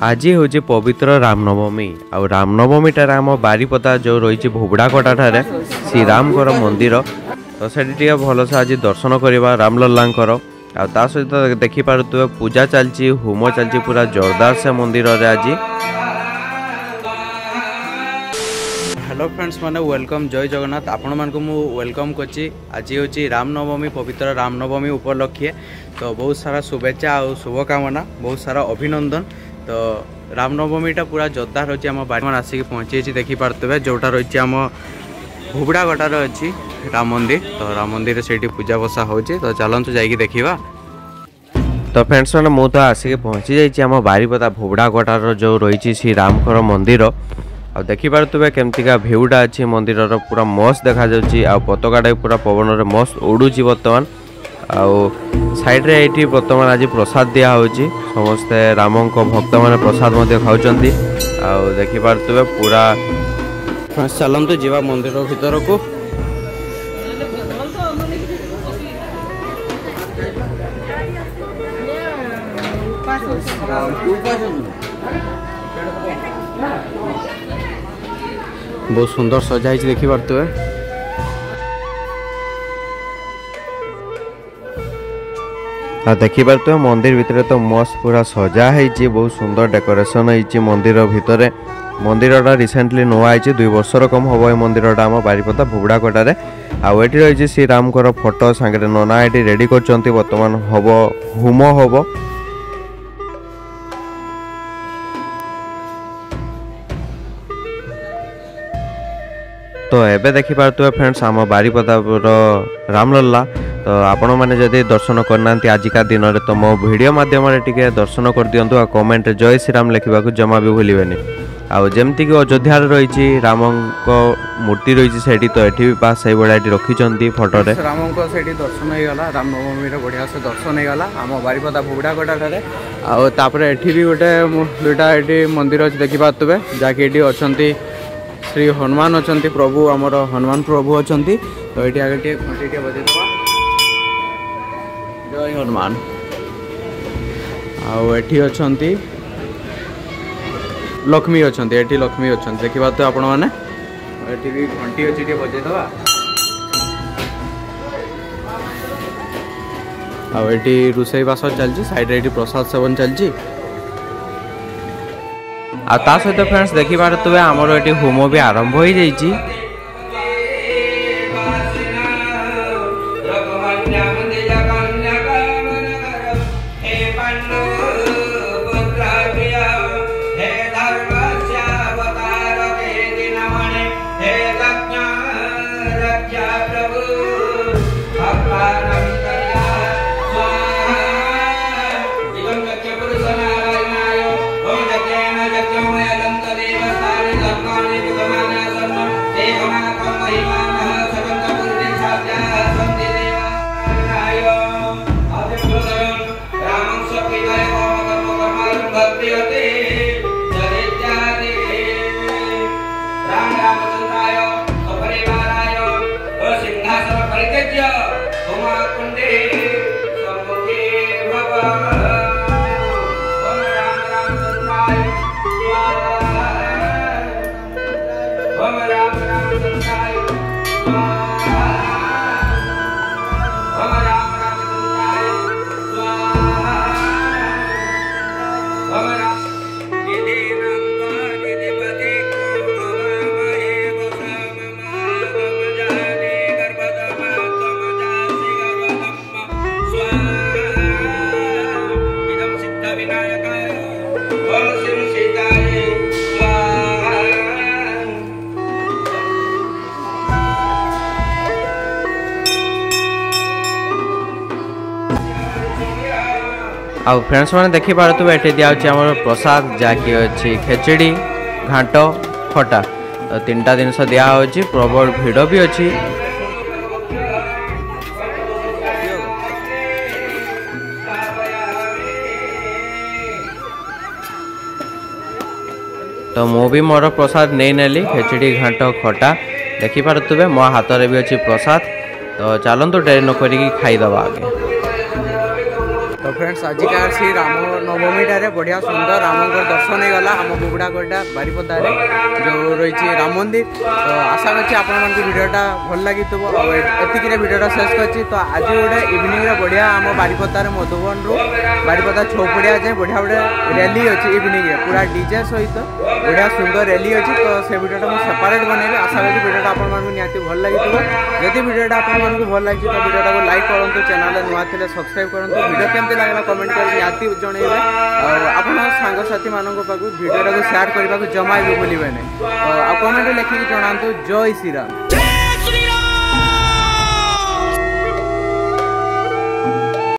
आज हूँ पवित्र रामनवमी आ रामनवमीटार आम बारीपदा जो रही भोबड़ाकटा ठारे श्रीराम मंदिर तो से भलसे आज दर्शन करवा रामलल्लांकर आ सहित देखिपे पूजा चलती होम चलती पूरा जोरदार से मंदिर आज। हेलो फ्रेंड्स माने वेलकम जय जगन्नाथ आपण मान को मु वेलकम करछि। आज हूँ रामनवमी पवित्र रामनवमी उपलक्षे तो बहुत सारा शुभेच्छा और शुभकामना बहुत सारा अभिनंदन। तो रामनवमीटा पूरा जोरदार होची आम बाड़ी आसिक पहुँची देखिपे जोटा रही आम भोबड़ाकटार अच्छी राम मंदिर तो राम मंदिर से पूजा बसा हो तो चलतु जा देखा। तो फ्रेंड्स मैंने मुझे तो आसिक पहुँची जाइए आम बारीपदा भोबड़ाकटार जो रही श्री रामकर मंदिर आ देखिपे केमतिका भ्यूटा अच्छी मंदिर पूरा मस्त देखा पताका पूरा पवन में मस्त उड़ू बर्तमान आउ साइड्रे ये बर्तमान आज प्रसाद दिया होची समस्ते रामों भक्त मैंने प्रसाद खाऊंच आउ देखिपे पूरा चलतु जीवा मंदिर भीतर को। बहुत सुंदर सजाई देखिपे देखिपे मंदिर भितर तो मस्त पूरा सजा है बहुत सुंदर डेकोरेशन है मंदिर भितर। मंदिरटा रिसेंटली नुआ है 2 वर्षर कम हम ये मंदिरटा आम बारीपदा भोबड़ाकटारे आउ ये रही श्रीराम फोटो सांगे नना ये रेडी कर बर्तमान हम होम हम तो एबे देखिपे फ्रेंड्स आम बारीपदा रामलल्ला तो आपण मैंने जदि दर्शन करना आजिका दिन में तो मो वीडियो माध्यम टे दर्शन कर दिंतु आ कमेंट जय श्रीराम लिखा जमा भी भूलें। आउ जमती कि अयोध्या रही राम मूर्ति रही से तो ये भी पास से भाई रखी फोटो राम को दर्शन होगा रामनवमी बढ़िया से दर्शन होगा आम बारीपदा भोबड़ाकटा आउे ये भी गोटे दुईटा ये मंदिर अच्छे देखिपे जहाँकि अच्छा श्री हनुमान अच्छा प्रभु आमर हनुमान प्रभु अच्छा तो ये आगे घंटी बजे जय हनुमान आठी अच्छा लक्ष्मी अच्छा ये लक्ष्मी अच्छा देखा तो आपण मैंने ये भी घंटी अच्छी बजेदवा आठी रोषेईवास चलती साइड प्रसाद सेवन चलती आ सहित फ्रेंड्स देखिपे आमर ये होम भी आरंभ हो जाइए। आउ फ्रेंड्स मैंने देखिपे ये दिखाई प्रसाद जहाँकि अच्छी खेचड़ी घाट खटा तो 3टा जिनस दिखाई प्रबल भिड़ भी अच्छी। तो मु भी मोर प्रसाद नहीं नेली खेचड़ी घाट खटा देखिपे मो हाथ में भी अच्छी प्रसाद तो चलतु डेरी न करी खाईदबा आगे। तो फ्रेंड्स आजिकार श्री राम नवमी ठारे बढ़िया सुंदर राम दर्शन हो गला आम बुगुड़ाकोटा बारिपदार जो रही राम मंदिर। तो आशा करছি आपण भिडियोटा भल लगी एतिक भिडियोटा शेष कर। तो आज गोटे इवनिंग बढ़िया आम बारिपदार मधुबन रु बारिपदा छौपड़िया जाए बढ़िया गोटे रैली अच्छी इवनिंग पूरा डीजे सहित बढ़िया सुंदर रैली अच्छी। तो से भिडियोटा मुझे सेपरेट बनैबी आशा करी भिडियोटा आपको निहाती भल लगी। जदि भिडियोटा आपको भल लगी तो भिडियोटा को लाइक करूँ चैनल नुआ थे सब्सक्राइब करूँ भिडियो केमती लगला कमेंट कर निहाती जनइबे आप सांगसाथी मान भिडियोटा को शेयर करने को जमा भी भूलें नहीं। तो कमेंट लिखिकी जनातु जय श्री राम।